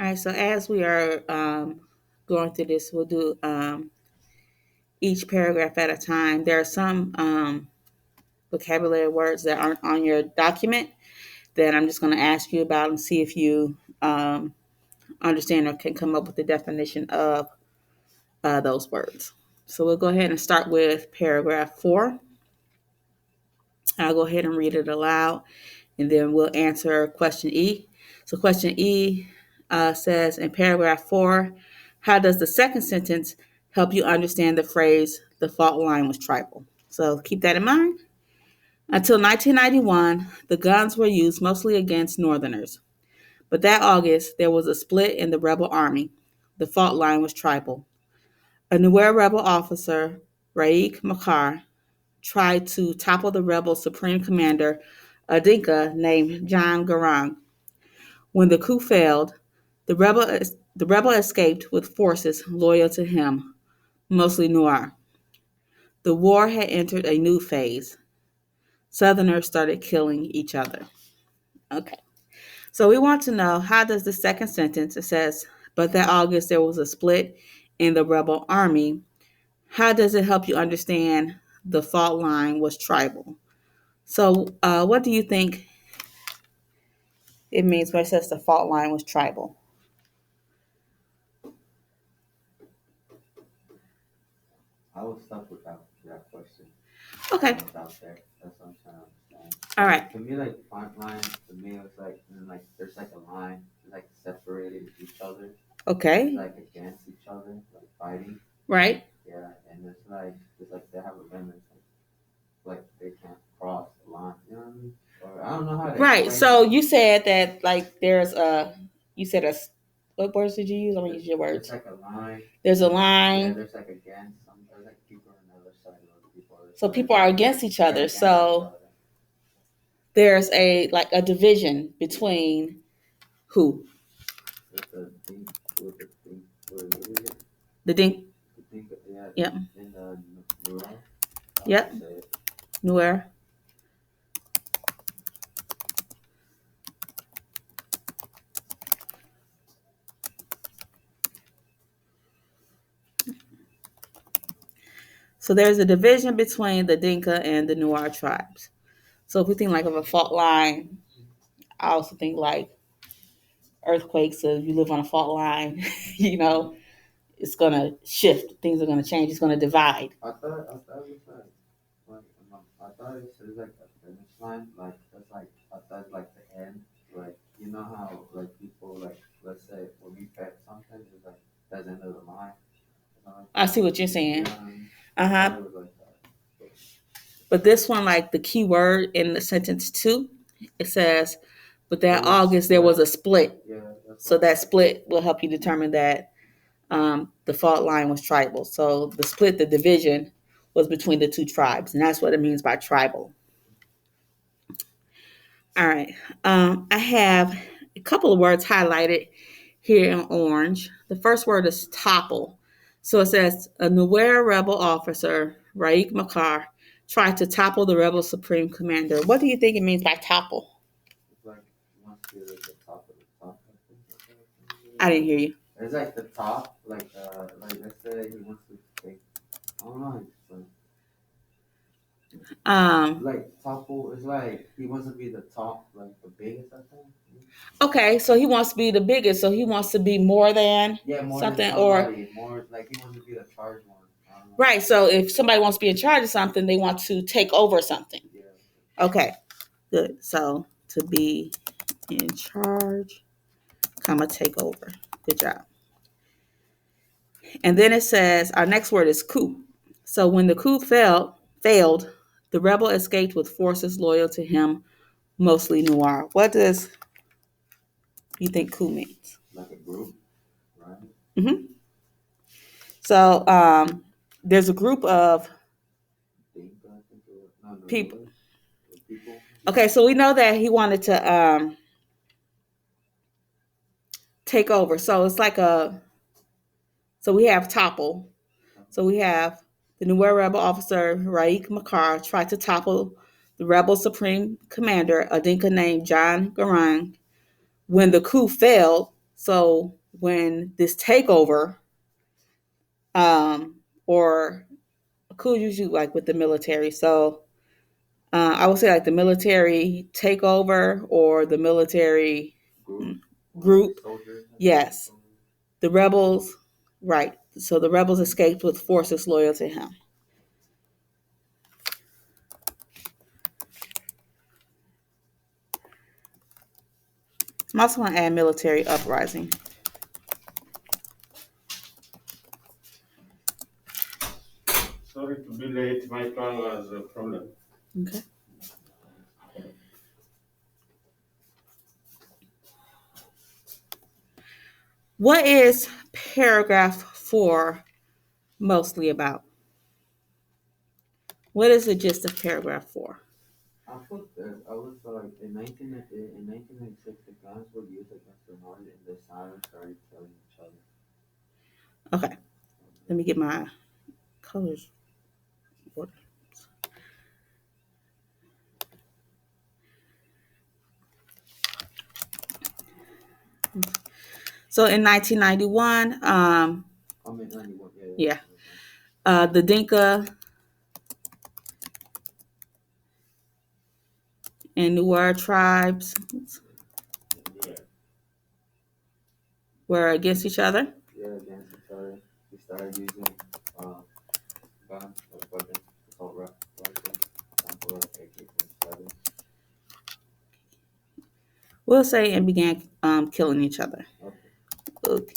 right, so as we are going through this, we'll do each paragraph at a time. There are some vocabulary words that aren't on your document that I'm just going to ask you about and see if you understand or can come up with the definition of those words. So we'll go ahead and start with paragraph 4. I'll go ahead and read it aloud, and then we'll answer question E. So question E says in paragraph 4, how does the second sentence help you understand the phrase, the fault line was tribal? So keep that in mind. Until 1991, the guns were used mostly against Northerners. But that August, there was a split in the rebel army. The fault line was tribal. A Nuer rebel officer, Raik Makar, tried to topple the rebel supreme commander, a Dinka named John Garang. When the coup failed, the rebel escaped with forces loyal to him, mostly Nuer. The war had entered a new phase. Southerners started killing each other. Okay. So we want to know, how does the second sentence, it says, but that August there was a split in the rebel army. How does it help you understand the fault line was tribal? So what do you think it means when it says the fault line was tribal? I was stuck with that question. Okay. What's out there? That's what I'm trying to understand. All right. To me, like front line, to me it was like, there's like a line, like separated each other. Okay. Like against each other, like fighting. Right. Yeah, and it's like they have a limit, like they can't cross the line. You know what I mean? Or I don't know how to. Right. So you said that like there's you said a, what words did you use? I'm gonna use your words. It's like a line. There's a line. Yeah, there's like against some. There's like people on the other side of other people. So people are against each other. So there's a like a division between who? The Dink. Yeah. Yep. In the Nuer. Yep. Nuer. So there's a division between the Dinka and the Nuer tribes. So if we think like of a fault line, I also think like earthquakes. So if you live on a fault line, it's gonna shift. Things are gonna change. It's gonna divide. I thought it was I thought it was like a finish line. Like that's like I thought like the end. Like you know how like people like let's say when we bet something, it's like that's the end of the line. I see what you're saying. Like But this one, like the key word in the sentence 2, it says, but that August there was a split. Yeah, so that split will help you determine that the fault line was tribal. So the split, the division, was between the two tribes, and that's what it means by tribal. All right. I have a couple of words highlighted here in orange. The first word is topple. So it says, a Nuer rebel officer, Raik Makar, tried to topple the rebel supreme commander. What do you think it means by topple? Like the top of the top. I didn't hear you. It's like the top, like let's say he wants to take. I don't know how to explain. Like topple is like he wants to be the top, like the biggest, I think. Okay, so he wants to be the biggest, so he wants to be more than more something, than somebody, more like he wants to be the charged one. Right. So if somebody wants to be in charge of something, they want to take over something. Yeah. Okay. Good. So to be in charge, take over. Good job. And then it says our next word is coup. So when the coup failed, the rebel escaped with forces loyal to him, mostly Nuer. What does you think coup means? Like a group, right? Mm-hmm. So there's a group of people. Okay, so we know that he wanted to take over. So it's like so we have topple. So we have the Nuer rebel officer, Raik Makar, tried to topple the rebel supreme commander, a Dinka named John Garang. When the coup failed, So when this takeover, or coup usually like with the military. So I would say like the military takeover or the military Group, like group. soldiers, I guess. Yes, the rebels. Right. So the rebels escaped with forces loyal to him. I'm also going to add military uprising. Sorry to be late. My car was a problem. Okay. What is paragraph 4 mostly about? What is the gist of paragraph 4? I thought that I was like in 1996 the guns were used against the North and the South started killing each other. Okay. Let me get my colors ordered. So in 1991, I mean 91, yeah, yeah, yeah. the Dinka and Nuer tribes Yeah, were against each other. yeah, against each other. We started using uh, guns, like weapons, assault rifles, example like AK-47. We'll say and began killing each other. Okay. Okay.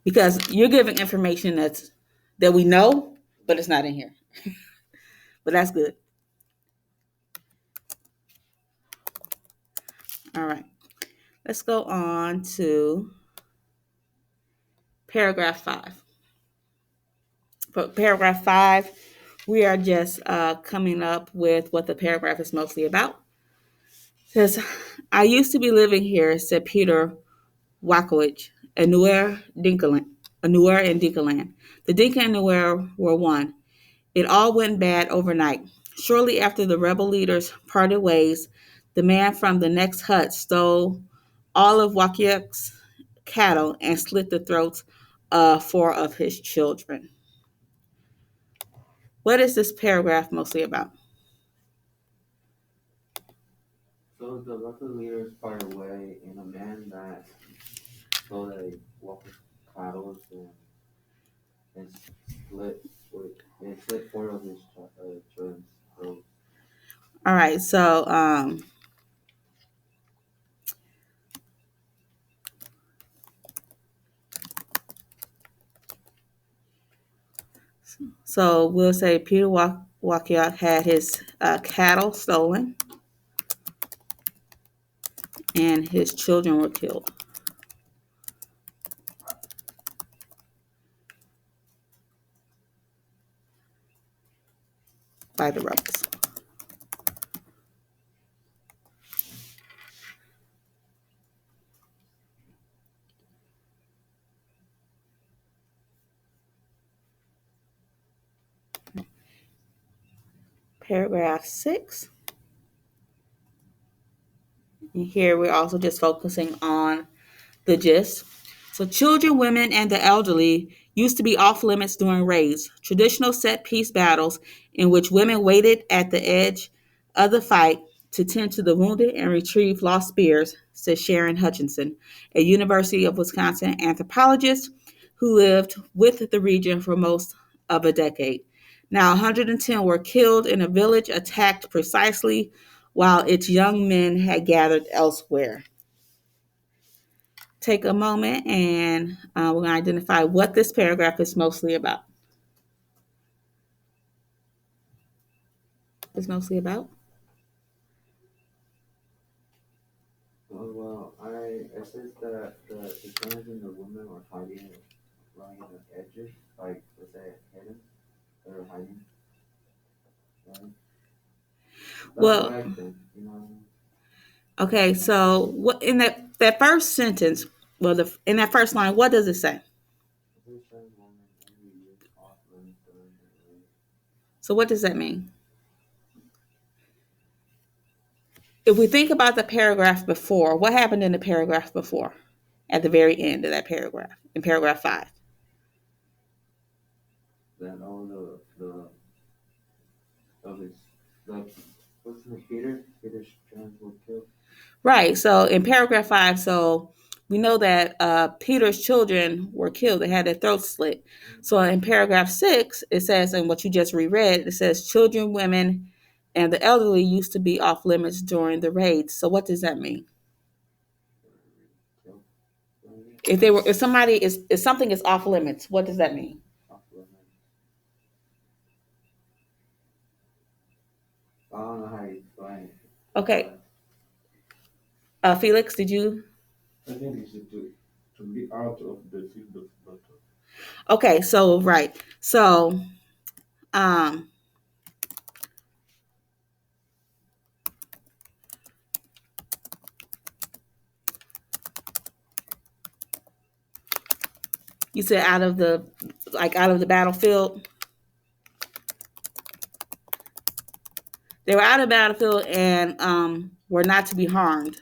Because you're giving information that we know, but it's not in here. But that's good. All right. Let's go on to paragraph 5. For paragraph 5, we are just coming up with what the paragraph is mostly about. It says, I used to be living here, said Peter Wakowicz, a Nuer and Dinkaland. The Dinka and Nuer were one. It all went bad overnight. Shortly after the rebel leaders parted ways, the man from the next hut stole all of Wakiak's cattle and slit the throats of 4 of his children. What is this paragraph mostly about? So the local leaders part away, and a man that stole a walker's cattle and split with and slit 4 of his children's throats. All right, so we'll say Peter Wakiak had his cattle stolen and his children were killed by the rebels. Paragraph 6. And here we're also just focusing on the gist. So, children, women, and the elderly used to be off limits during raids, traditional set piece battles in which women waited at the edge of the fight to tend to the wounded and retrieve lost spears, says Sharon Hutchinson, a University of Wisconsin anthropologist who lived with the region for most of a decade. Now, 110 were killed in a village attacked precisely while its young men had gathered elsewhere. Take a moment and we're going to identify what this paragraph is mostly about. It's mostly about. Oh well, it says that the guns and the women were hiding, lying on the edges, like let's say hidden, they were hiding. Right? That's what Well, I think. You know what I mean? okay. So what in that first sentence? Well, in that first line, what does it say? This young woman only used off limits during the raid. So what does that mean? If we think about the paragraph before, what happened in the paragraph before? at the very end of that paragraph, in paragraph 5. Then all of his the what's his name? Peter's friends were killed. Right. So in paragraph 5, so we know that Peter's children were killed. They had their throats slit. So in paragraph 6, it says, and what you just reread, it says children, women, and the elderly used to be off limits during the raids. So what does that mean? Killed. If something is off limits, what does that mean? Off limits. I don't know how you explain it. Okay. Felix, did you? I think it's to be out of the field of battle. Okay. So right. So um, you said out of the battlefield. They were out of the battlefield and were not to be harmed.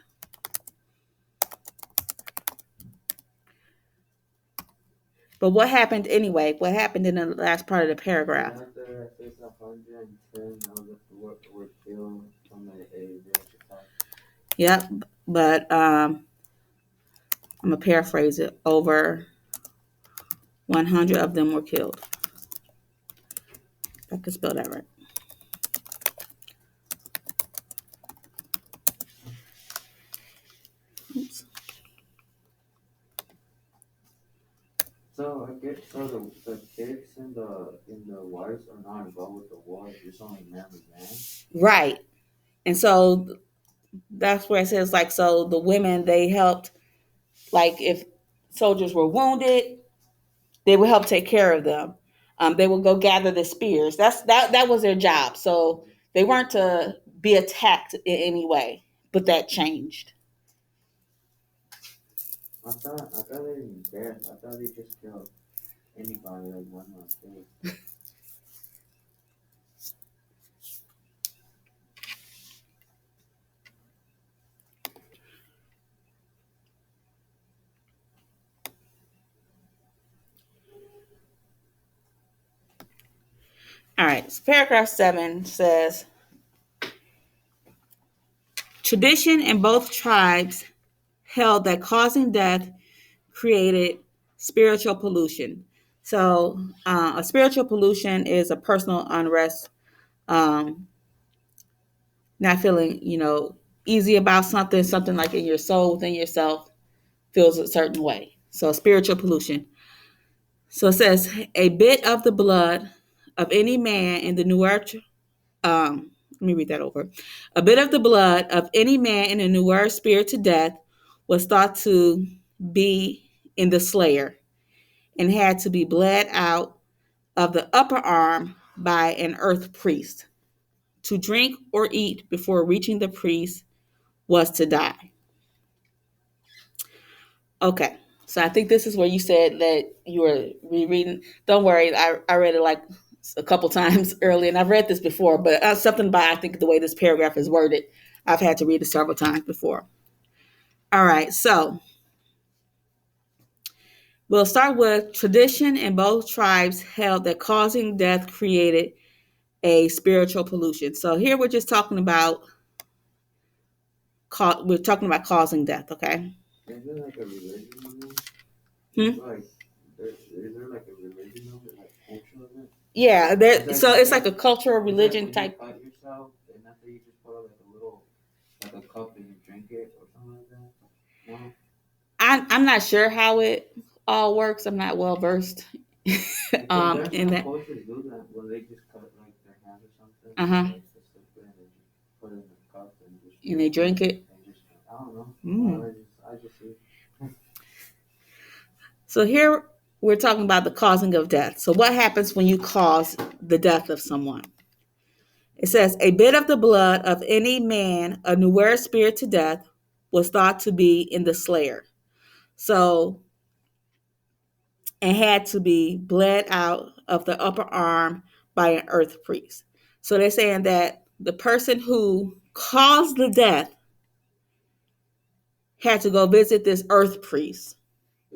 But what happened anyway? What happened in the last part of the paragraph? After I think 110 of the were killed from the British attack. Yep. But I'm going to paraphrase it. Over 100 of them were killed. If I could spell that right. Oops. So I guess so the pigs and the wives are not involved with the war. It's only men and men. Right. And so that's where it says, like, so the women, they helped, like, if soldiers were wounded, they would help take care of them. They would go gather the spears. That was their job. So they weren't to be attacked in any way, but that changed. I thought they didn't care. I thought they just killed anybody like one or two. All right. So paragraph 7 says tradition in both tribes held that causing death created spiritual pollution. So, a spiritual pollution is a personal unrest, um, not feeling, easy about something, something like in your soul, within yourself, feels a certain way. So, spiritual pollution. So, it says, a bit of the blood of any man in the newer, let me read that over. A bit of the blood of any man in a newer spirit to death was thought to be in the slayer and had to be bled out of the upper arm by an earth priest. To drink or eat before reaching the priest was to die. Okay, so I think this is where you said that you were rereading. Don't worry, I read it like a couple times earlier, and I've read this before, but something about I think the way this paragraph is worded, I've had to read it several times before. All right, so we'll start with tradition in both tribes held that causing death created a spiritual pollution. So here we're just talking about causing death. Okay. Is there like a religion of it? Hmm? Like, is there like a religion of it, like culture of it? Yeah. So it's like like a cultural it's like religion when you type. cut yourself and after you just put like a little like a cup and you drink it or something like that. No. I'm not sure how it all works. I'm not well versed Because there's in some that. cultures do that where they just cut like their hands or something, Uh huh. like just like and they just put it in a cup and just And they drink it. and just I don't know. Mm. I just see. So here we're talking about the causing of death. So what happens when you cause the death of someone? It says a bit of the blood of any man, a newer spirit to death, was thought to be in the slayer. So and had to be bled out of the upper arm by an earth priest. So they're saying that the person who caused the death had to go visit this earth priest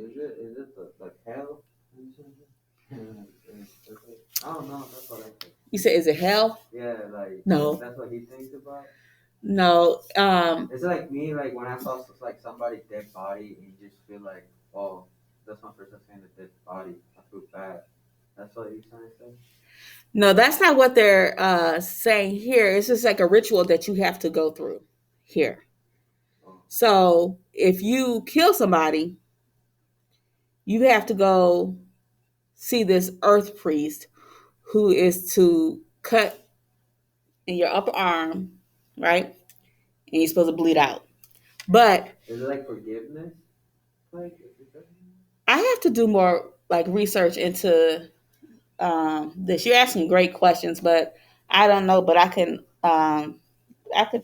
Is it the hell? I don't know. That's what I think. You said, is it hell? Yeah, like No. that's what he thinks about. No. It's like me, like when I saw like somebody dead body, and you just feel like, oh, that's my first time seeing a dead body. I feel bad. That's what he's trying to say. No, that's not what they're saying here. It's just like a ritual that you have to go through here. Oh, So if you kill somebody, you have to go see this earth priest who is to cut in your upper arm, right? And you're supposed to bleed out. But is it like forgiveness? Like, I have to do more like research into this. You're asking great questions, but I don't know. But I could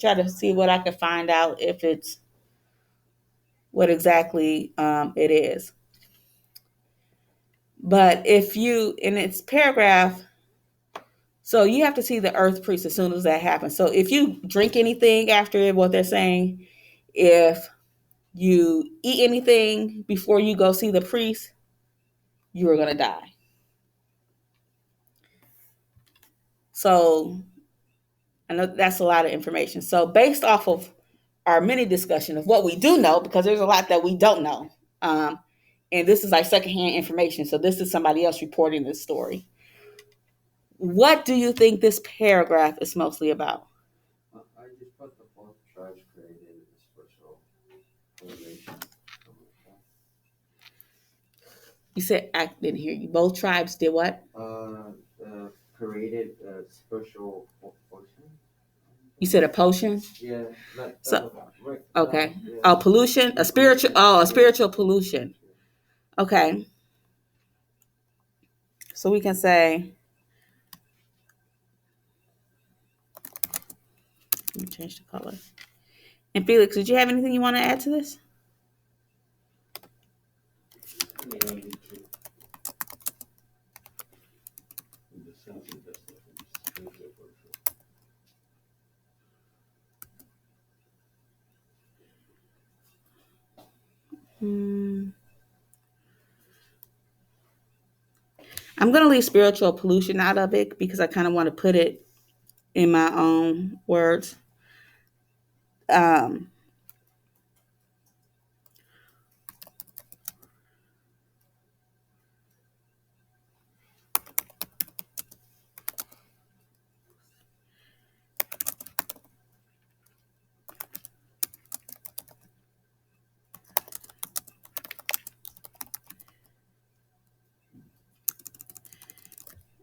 try to see what I could find out if it's what exactly it is. But if you in its paragraph, so you have to see the earth priest as soon as that happens. So if you drink anything after what they're saying, if you eat anything before you go see the priest, you are gonna die. So I know that's a lot of information. So based off of our mini discussion of what we do know, because there's a lot that we don't know, and this is like secondhand information. So this is somebody else reporting this story. What do you think this paragraph is mostly about? I just put the both tribes created a special relation. You said I didn't hear you. Both tribes did what? Created a spiritual potion. You said a potion. Yeah, like So right. okay. Yeah. Oh, pollution. A spiritual. Oh, a spiritual pollution. Okay. So we can say. Let me change the color. And Felix, did you have anything you want to add to this? Yeah, me too. In the sense that that's spiritual culture. Hmm. I'm gonna leave spiritual pollution out of it because I kind of want to put it in my own words. Um,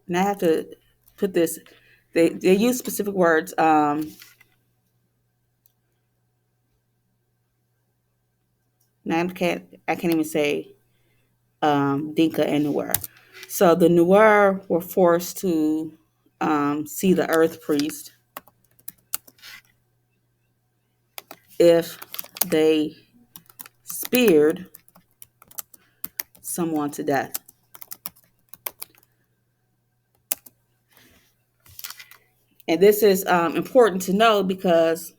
and I have to put this. They use specific words. Now I can't even say Dinka and Nuer. So the Nuer were forced to see the earth priest if they speared someone to death. And this is important to know because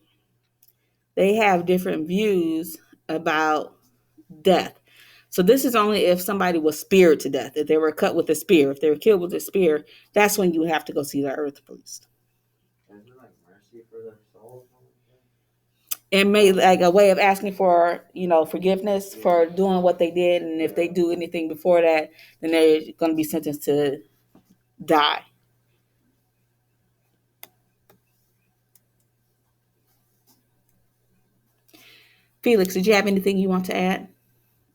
they have different views about death. So this is only if somebody was speared to death, if they were cut with a spear, if they were killed with a spear, that's when you have to go see the earth priest. Is it like mercy for their souls? It may like a way of asking for forgiveness for doing what they did, and if they do anything before that, then they're going to be sentenced to die. Felix, did you have anything you want to add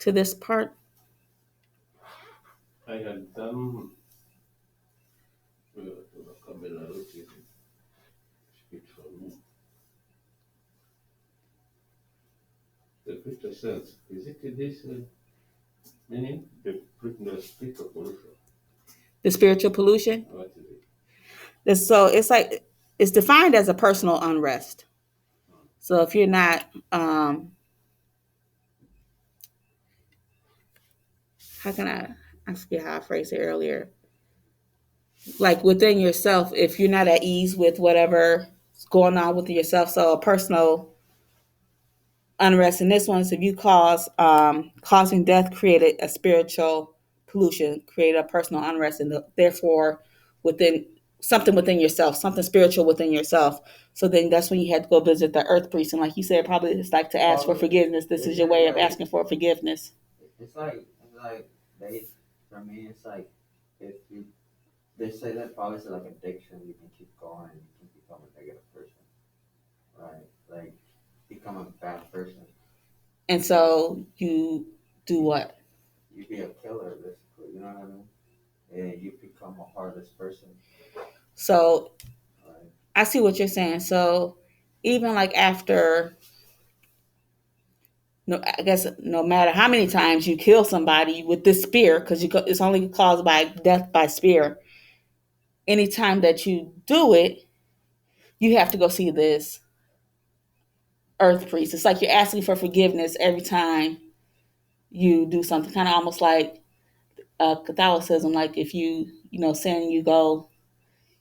to this part? I had done vocabulary speak for me. The future sense, is it this meaning the spiritual pollution? The spiritual pollution. What is it? So it's like it's defined as a personal unrest. So if you're not, how can I forget how I phrased it earlier. Like within yourself, if you're not at ease with whatever's going on with yourself, so a personal unrest in this one is if you causing death created a spiritual pollution, created a personal unrest, and therefore within something within yourself, something spiritual within yourself. So then that's when you had to go visit the earth priest, and like you said, probably it's like to ask for forgiveness. This is your way of asking for forgiveness. It's like they for me it's like if you they say that probably is like addiction, you can keep going and you can become a negative person, right? Like become a bad person. And so you do what? You be a killer basically, you know what I mean? And you become a heartless person, So right? I see what you're saying. So even like after, no, I guess no matter how many times you kill somebody with this spear, because it's only caused by death by spear. Anytime that you do it, you have to go see this earth priest. It's like you're asking for forgiveness every time you do something, kind of almost like Catholicism. Like if sin, you go,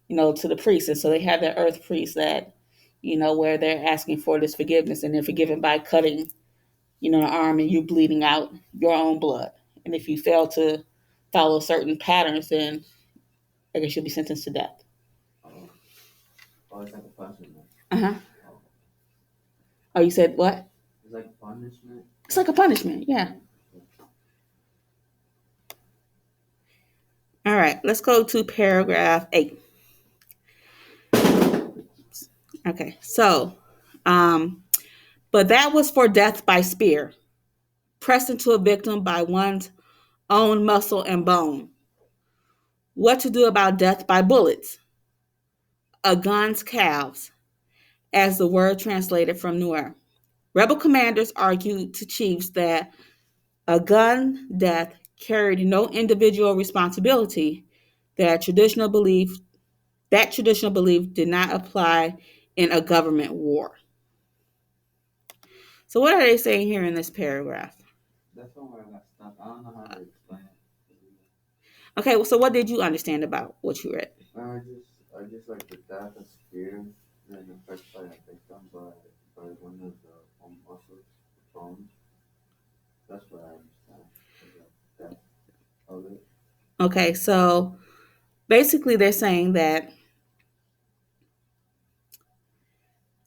to the priest. And so they have that earth priest that, where they're asking for this forgiveness, and they're forgiven by cutting, an arm and you bleeding out your own blood. And if you fail to follow certain patterns, then I guess you'll be sentenced to death. Oh, oh, it's like a punishment. Uh-huh. Oh, Oh, you said what? it's like punishment. It's like a punishment, yeah. All right, let's go to paragraph 8. Okay, so, but that was for death by spear, pressed into a victim by one's own muscle and bone. What to do about death by bullets? A gun's calves, as the word translated from Nuer. Rebel commanders argued to chiefs that a gun death carried no individual responsibility, that traditional belief did not apply in a government war. So what are they saying here in this paragraph? That's one where I got stuck. I don't know how to explain it. Okay, well, so what did you understand about what you read? I just like the death of spear, then affected by a victim by one of the muscles, the bones. That's what I understand. Is like death of it. Okay, so basically they're saying that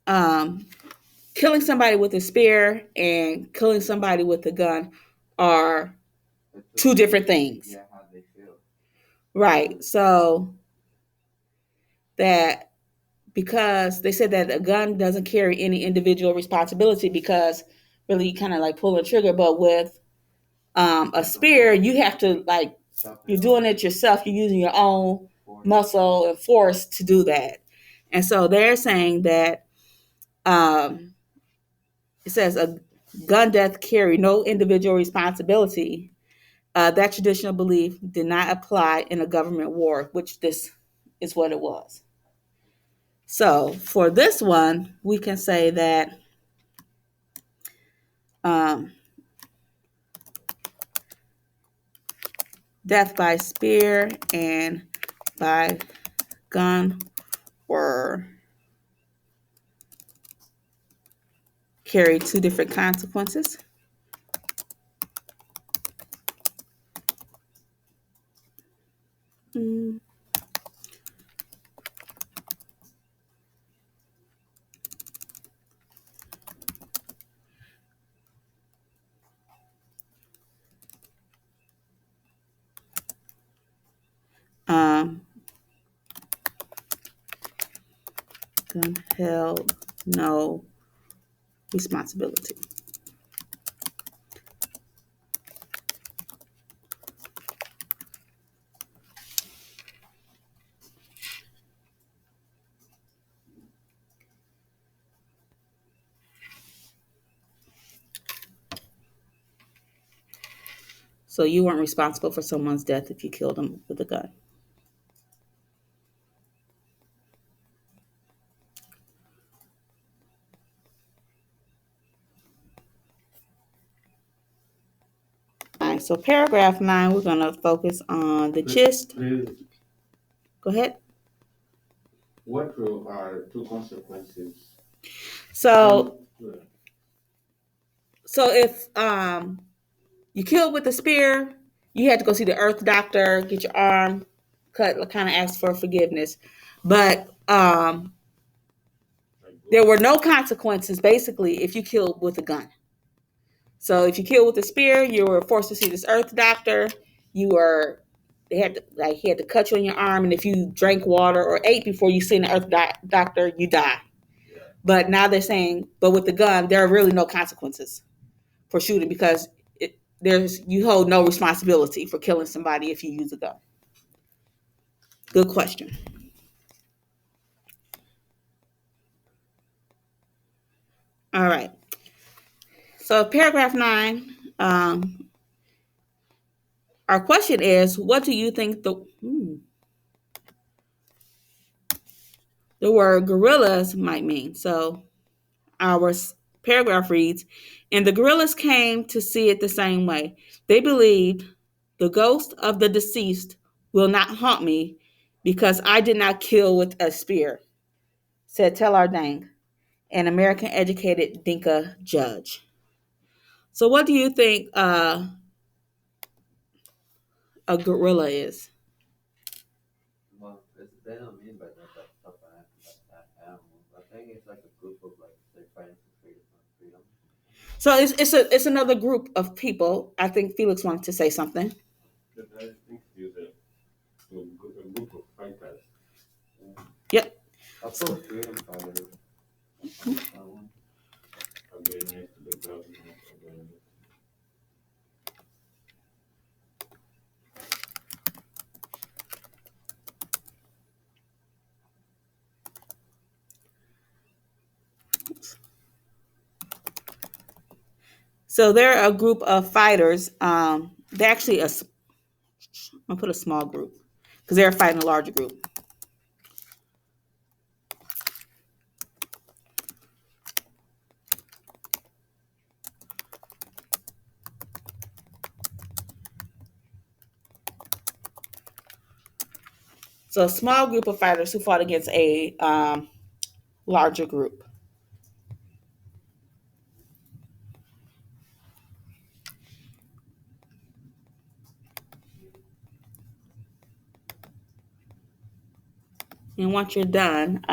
um, killing somebody with a spear and killing somebody with a gun are two different things. Yeah, how they feel. Right. So that because they said that a gun doesn't carry any individual responsibility because really you kind of like pull a trigger, but with a spear you have to like you're doing it yourself. You're using your own muscle and force to do that. And so they're saying that um, it says a gun death carry no individual responsibility. That traditional belief did not apply in a government war, which this is what it was. So for this one, we can say that um, death by spear and by gun were carry two different consequences. Mm. Um, gun held no responsibility. So you weren't responsible for someone's death if you killed them with a gun. All right, so paragraph 9, we're going to focus on the gist. Please, Go ahead. what are two consequences? So So if you killed with a spear, you had to go see the earth doctor, get your arm cut, kind of ask for forgiveness. But there were no consequences, basically, if you killed with a gun. So if you killed with a spear, you were forced to see this earth doctor. You were he had to cut you on your arm, and if you drank water or ate before you seen the earth doctor, you die. Yeah. But now they're saying, but with the gun, there are really no consequences for shooting because you hold no responsibility for killing somebody if you use a gun. Good question. All right. So paragraph 9. Our question is, what do you think the word gorillas might mean? So our paragraph reads, and the gorillas came to see it the same way. They believed the ghost of the deceased will not haunt me because I did not kill with a spear, said Telar Dang, an American educated Dinka judge. So what do you think a gorilla is? Well, they don't mean by that stuff that animal. I think it's like a group of like they're fighting for freedom. So it's another group of people. I think Felix wanted to say something. But I think it's a group of fighters. Yep. I put freedom fighters on that one. Against the government. So they're a group of fighters. They're actually I'll put a small group because they're fighting a larger group. So a small group of fighters who fought against a larger group. And once you're done,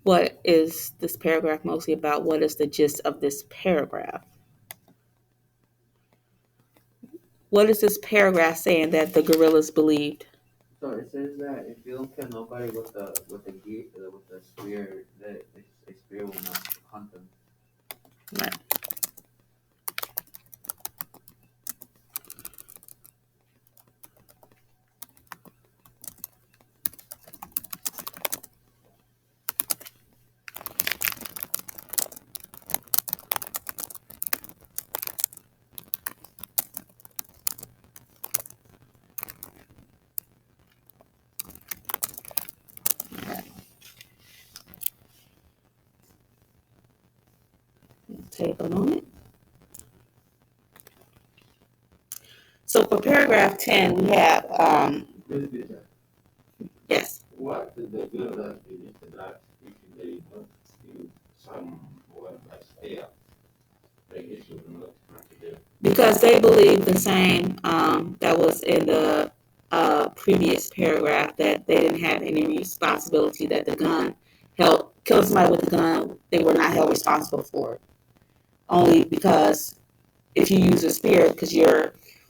what is this paragraph mostly about? What is the gist of this paragraph? What is this paragraph saying that the gorillas believed? So it says that if you don't kill nobody with the spear, that a spear will not hunt them. Right. Take a moment. So for paragraph 10, we have yes. What did they do that they did that if they not kill someone by spear? They should not hunt them. Because they believe the same that was in the previous paragraph, that they didn't have any responsibility, that the gun killing somebody with the gun, they were not held responsible for it. Only because if you use a spear,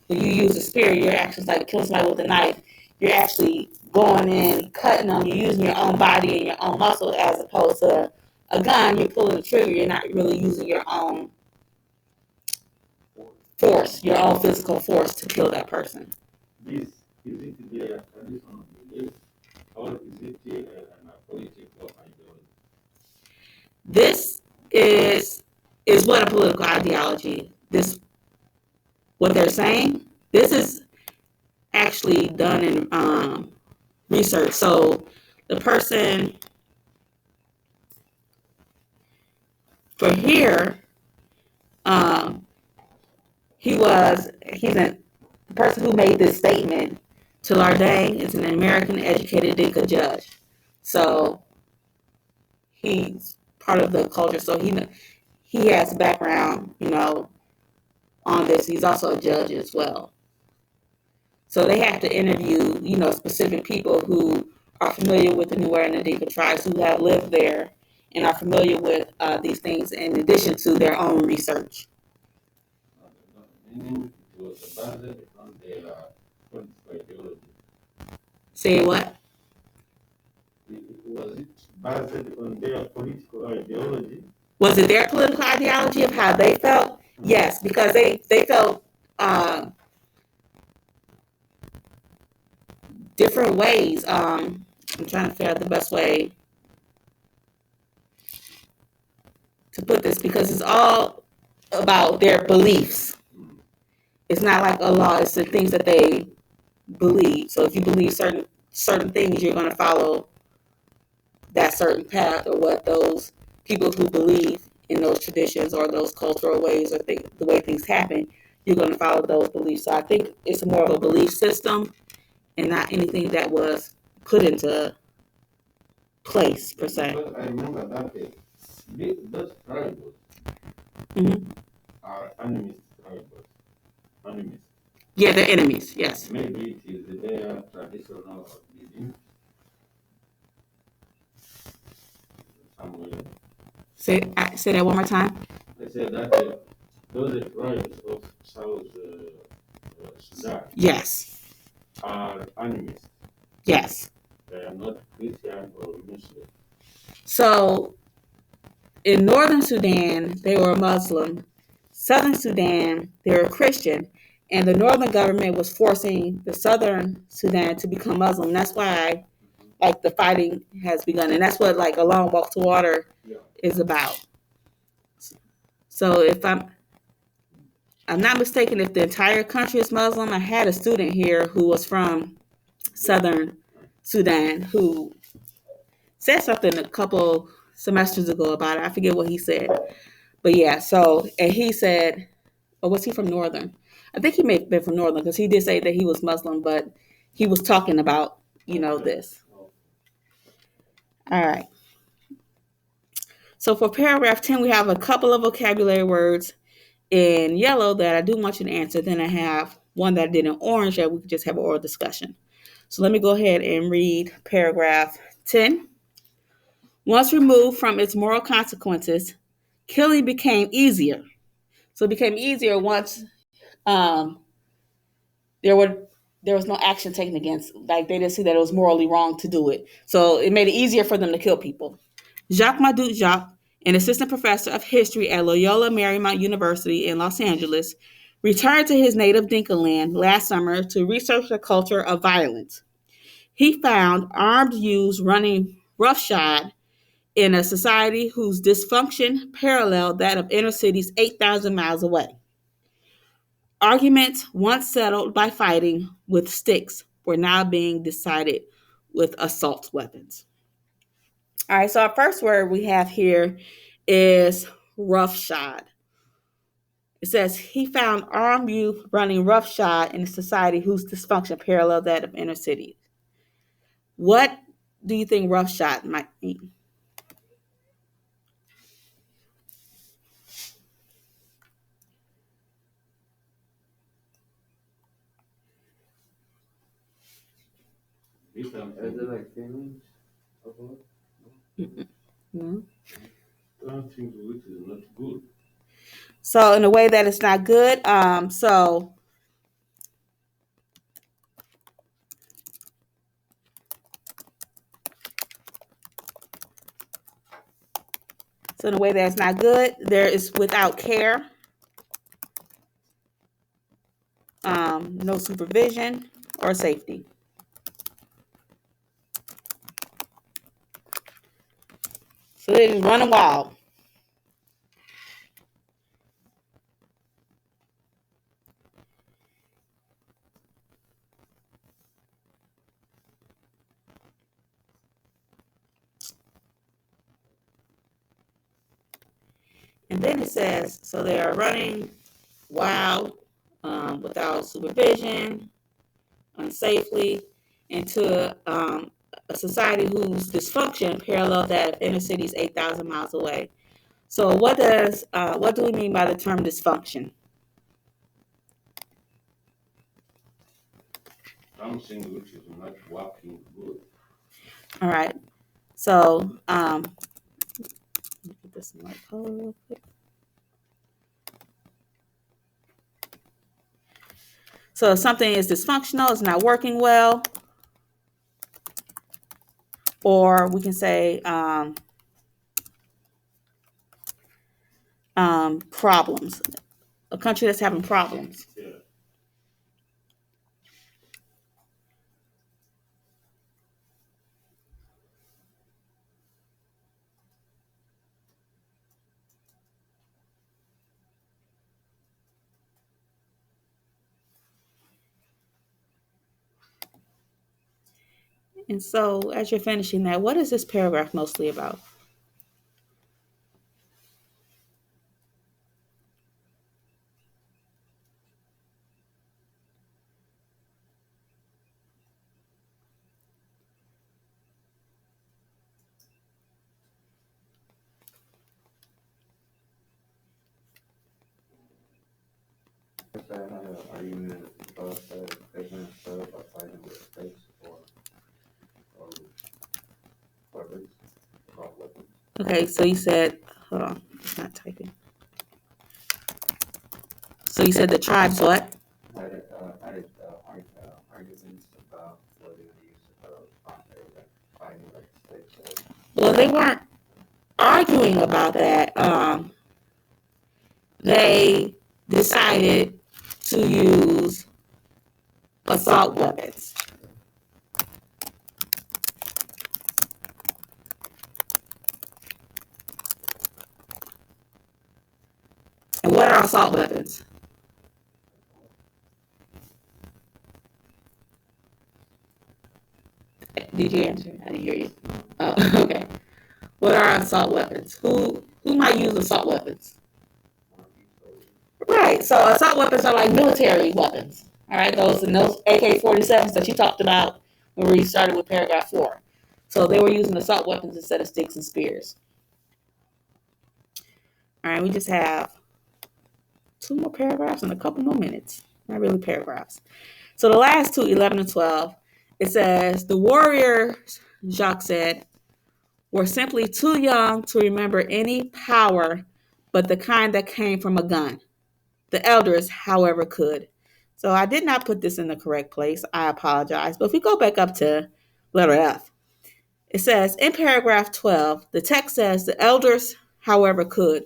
when you use a spear, your actions like killing somebody with a knife, you're actually going in, cutting them, you're using your own body and your own muscle, as opposed to a gun, you're pulling the trigger, you're not really using your own force, your own physical force to kill that person. This is it their traditional belief, or is it an political ideology? This is what a political ideology. What they're saying. This is actually done in research. So the person for here, the person who made this statement to Lardang is an American educated Dinka judge. So he's part of the culture. So he has background, on this. He's also a judge as well. So they have to interview, specific people who are familiar with the Nuer and the Dinka tribes, who have lived there and are familiar with these things in addition to their own research. Meaning it was based on their political ideology. Say what? Was it based on their political ideology? Was it their political ideology of how they felt? Yes, because they felt different ways. I'm trying to figure out the best way to put this, because it's all about their beliefs. It's not like a law, it's the things that they believe. So if you believe certain things, you're going to follow that certain path, or what those people who believe in those traditions or those cultural ways, or the way things happen, you're going to follow those beliefs. So I think it's more of a belief system and not anything that was put into place per se. Because I remember that those tribes Mm-hmm. are enemies tribes. Enemies. Yeah, they're enemies. Yes. Maybe it is their traditional belief somewhere. Say that one more time. I said that those tribes of South Sudan Yes. are enemies. Yes. They are not Christian or Muslim. So in northern Sudan, they were Muslim. Southern Sudan, they were Christian. And the northern government was forcing the southern Sudan to become Muslim. That's why, like, the fighting has begun. And that's what, like, A Long Walk to Water is about. So if I'm not mistaken, if the entire country is Muslim, I had a student here who was from southern Sudan who said something a couple semesters ago about it. I forget what he said. But yeah, and he said, or was he from Northern? I think he may have been from Northern, because he did say that he was Muslim, but he was talking about, this. All right. So for paragraph 10, we have a couple of vocabulary words in yellow that I do want you to answer. Then I have one that I did in orange that we could just have an oral discussion. So let me go ahead and read paragraph 10. Once removed from its moral consequences, killing became easier. So it became easier once um, there was no action taken against, like, they didn't see that it was morally wrong to do it. So it made it easier for them to kill people. Jacques Madut Jacques, an assistant professor of history at Loyola Marymount University in Los Angeles, returned to his native Dinka land last summer to research the culture of violence. He found armed youths running roughshod in a society whose dysfunction paralleled that of inner cities 8,000 miles away. Arguments once settled by fighting with sticks were now being decided with assault weapons. All right, so our first word we have here is roughshod. It says he found armed youth running roughshod in a society whose dysfunction paralleled that of inner cities. What do you think roughshod might mean? Is it like feelings about? No. Something which is not good. So in a way that it's not good. So in a way that's not good, there is without care, no supervision or safety. So they're just running wild. And then it says, so they are running wild, without supervision, unsafely, into a society whose dysfunction parallels that of inner cities 8,000 miles away. So what do we mean by the term dysfunction? Something which is not working good. All right. So let me put this in my color real quick. So if something is dysfunctional, it's not working well, or we can say problems. A country that's having problems. Yeah. And so as you're finishing that, what is this paragraph mostly about? First, I had an argument about the statement started by fighting with stakes or weapons, about weapons. Okay, so you said, hold on, it's not typing. So you said the tribes what? Arguments about whether they use like fighting like stakes or Well, they weren't arguing about that. They decided to use assault weapons. And what are assault weapons? Did you answer? I didn't hear you. Oh, okay. What are assault weapons? Who might use assault weapons? Right. So assault weapons are like military weapons. All right. Those AK-47s that you talked about when we started with paragraph 4. So they were using assault weapons instead of sticks and spears. All right. We just have 2 more paragraphs and a couple more minutes. Not really paragraphs. So the last two, 11 and 12, it says the warriors, Jacques said, were simply too young to remember any power but the kind that came from a gun. The elders, however, could. So I did not put this in the correct place. I apologize. But if we go back up to letter F, it says in paragraph 12, the text says the elders, however, could.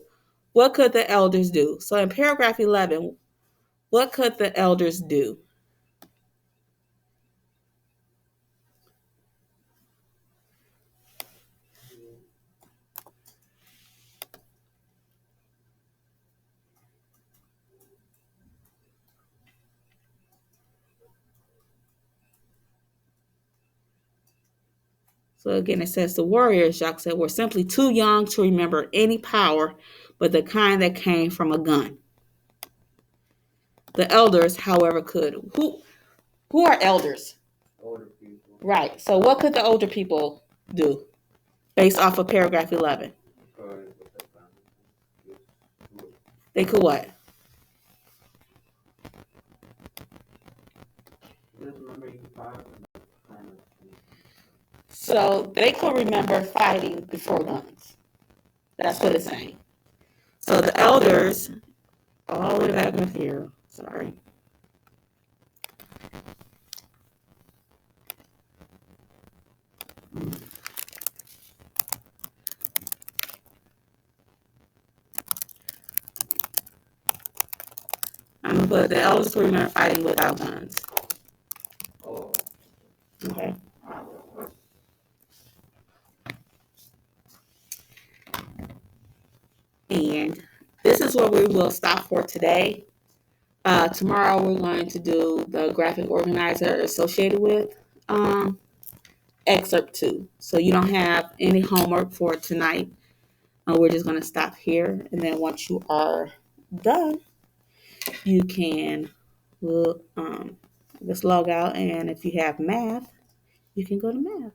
What could the elders do? So in paragraph 11, what could the elders do? So again, it says the warriors, Jacques said, were simply too young to remember any power but the kind that came from a gun. The elders, however, could. Who are elders? older people. Right. So what could the older people do based off of paragraph 11? Because with the family, They could what? just remember you five kind of So they could remember fighting before guns. That's what it's saying. So the elders, all the way back up here, sorry. I'm gonna put the elders could remember fighting without guns. oh, Okay. And this is where we will stop for today. Tomorrow we're going to do the graphic organizer associated with Excerpt 2. So you don't have any homework for tonight. We're just going to stop here. And then once you are done, you can just log out. And if you have math, you can go to math.